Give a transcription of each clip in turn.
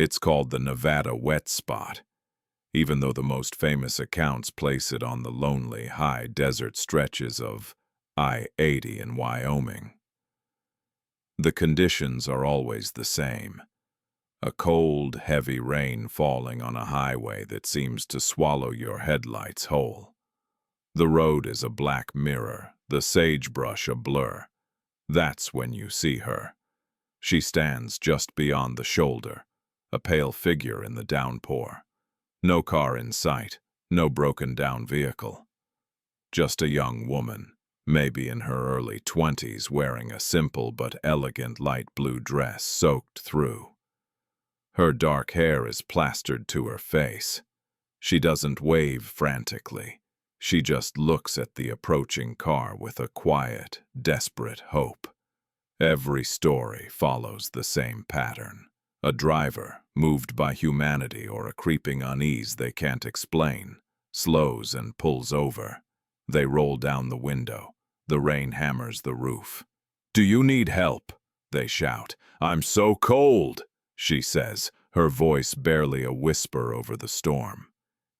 It's called the Nevada wet spot, even though the most famous accounts place it on the lonely, high desert stretches of I-80 in Wyoming. The conditions are always the same. A cold, heavy rain falling on a highway that seems to swallow your headlights whole. The road is a black mirror, the sagebrush a blur. That's when you see her. She stands just beyond the shoulder, a pale figure in the downpour. No car in sight, no broken-down vehicle. Just a young woman, maybe in her early 20s, wearing a simple but elegant light blue dress soaked through. Her dark hair is plastered to her face. She doesn't wave frantically. She just looks at the approaching car with a quiet, desperate hope. Every story follows the same pattern. A driver, moved by humanity or a creeping unease they can't explain, slows and pulls over. They roll down the window. The rain hammers the roof. "Do you need help?" they shout. "I'm so cold," she says, her voice barely a whisper over the storm.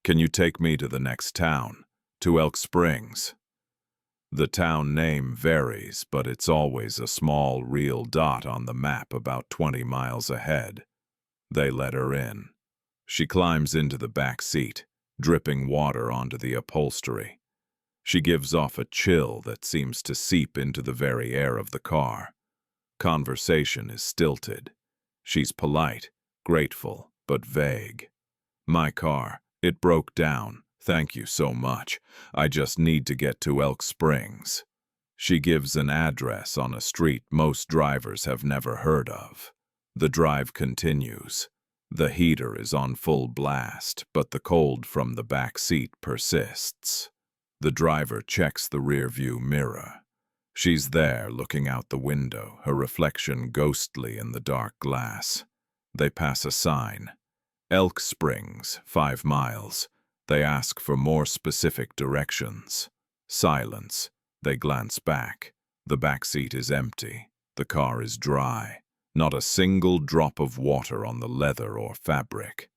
"Can you take me to the next town, to Elk Springs?" The town name varies, but it's always a small, real dot on the map about 20 miles ahead. They let her in. She climbs into the back seat, dripping water onto the upholstery. She gives off a chill that seems to seep into the very air of the car. Conversation is stilted. She's polite, grateful, but vague. "My car, it broke down. Thank you so much. I just need to get to Elk Springs." She gives an address on a street most drivers have never heard of. The drive continues. The heater is on full blast, but the cold from the back seat persists. The driver checks the rearview mirror. She's there, looking out the window, her reflection ghostly in the dark glass. They pass a sign. Elk Springs, 5 miles. They ask for more specific directions. Silence. They glance back. The back seat is empty. The car is dry. Not a single drop of water on the leather or fabric.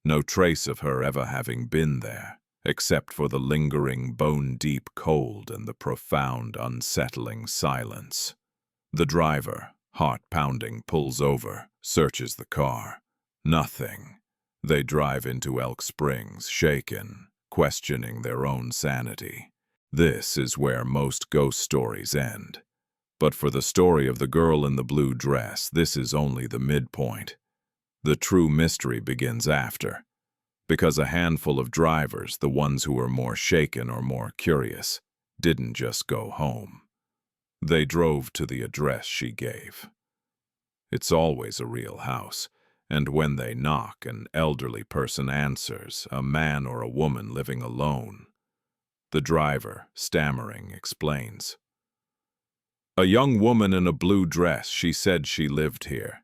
No trace of her ever having been there, except for the lingering bone-deep cold and the profound, unsettling silence. The driver, heart-pounding, pulls over, searches the car. Nothing. They drive into Elk Springs, shaken, questioning their own sanity. This is where most ghost stories end. But for the story of the girl in the blue dress, this is only the midpoint. The true mystery begins after. Because a handful of drivers, the ones who were more shaken or more curious, didn't just go home. They drove to the address she gave. It's always a real house. And when they knock, an elderly person answers, a man or a woman living alone. The driver, stammering, explains. "A young woman in a blue dress, she said she lived here.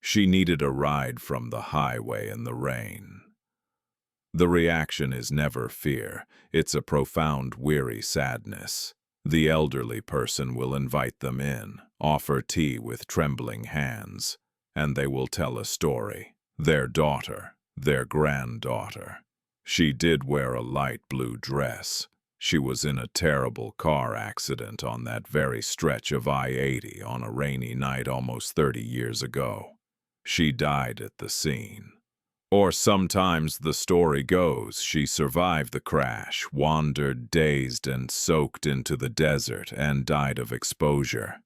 She needed a ride from the highway in the rain." The reaction is never fear, it's a profound, weary sadness. The elderly person will invite them in, offer tea with trembling hands. And they will tell a story. Their daughter, their granddaughter. She did wear a light blue dress. She was in a terrible car accident on that very stretch of I-80 on a rainy night almost 30 years ago. She died at the scene. Or sometimes the story goes she survived the crash, wandered dazed and soaked into the desert, and died of exposure.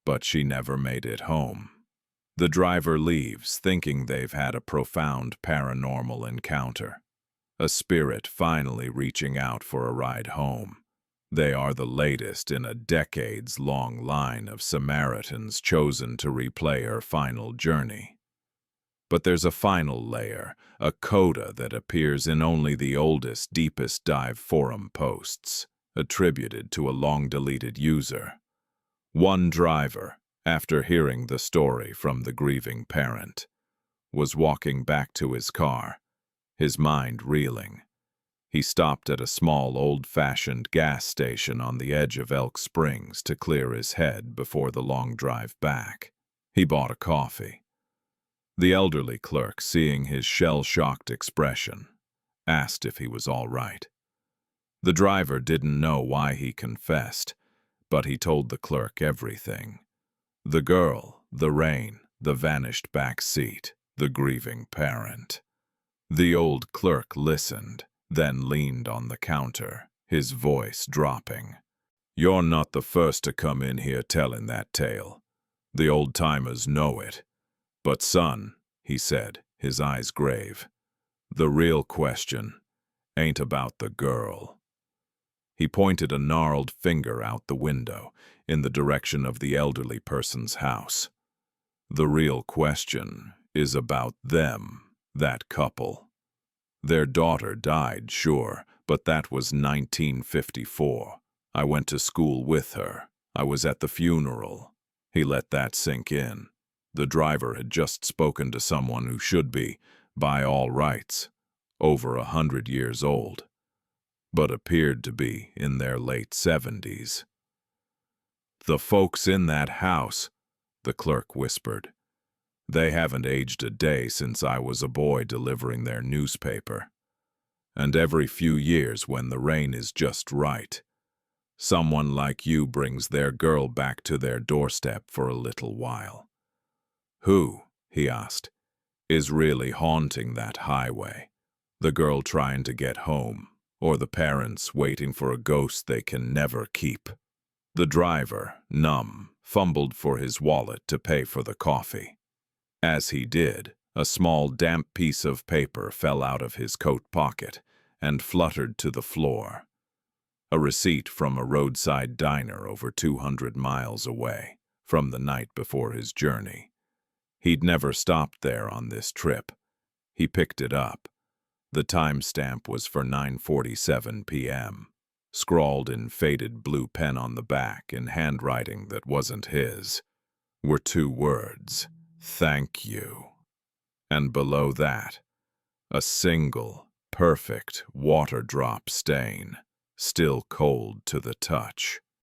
But she never made it home. The driver leaves, thinking they've had a profound paranormal encounter. A spirit finally reaching out for a ride home. They are the latest in a decades-long line of Samaritans chosen to replay her final journey. But there's a final layer, a coda that appears in only the oldest, deepest dive forum posts, attributed to a long-deleted user. One driver, after hearing the story from the grieving parent, was walking back to his car, his mind reeling. He stopped at a small, old-fashioned gas station on the edge of Elk Springs to clear his head before the long drive back. He bought a coffee. The elderly clerk, seeing his shell-shocked expression, asked if he was all right. The driver didn't know why he confessed, but he told the clerk everything. The girl, the rain, the vanished back seat, the grieving parent. The old clerk listened, then leaned on the counter, his voice dropping. "You're not the first to come in here telling that tale. The old-timers know it. But son," he said, his eyes grave, "the real question ain't about the girl." He pointed a gnarled finger out the window, in the direction of the elderly person's house. "The real question is about them, that couple. Their daughter died, sure, but that was 1954. I went to school with her. I was at the funeral." He let that sink in. The driver had just spoken to someone who should be, by all rights, over 100 years old, but appeared to be in their late 70s. "The folks in that house," the clerk whispered, "they haven't aged a day since I was a boy delivering their newspaper. And every few years, when the rain is just right, someone like you brings their girl back to their doorstep for a little while. Who," he asked, "is really haunting that highway? The girl trying to get home, or the parents waiting for a ghost they can never keep?" The driver, numb, fumbled for his wallet to pay for the coffee. As he did, a small damp piece of paper fell out of his coat pocket and fluttered to the floor. A receipt from a roadside diner over 200 miles away, from the night before his journey. He'd never stopped there on this trip. He picked it up. The timestamp was for 9:47 p.m., scrawled in faded blue pen on the back in handwriting that wasn't his, were 2 words, "Thank you." And below that, a single, perfect water drop stain, still cold to the touch.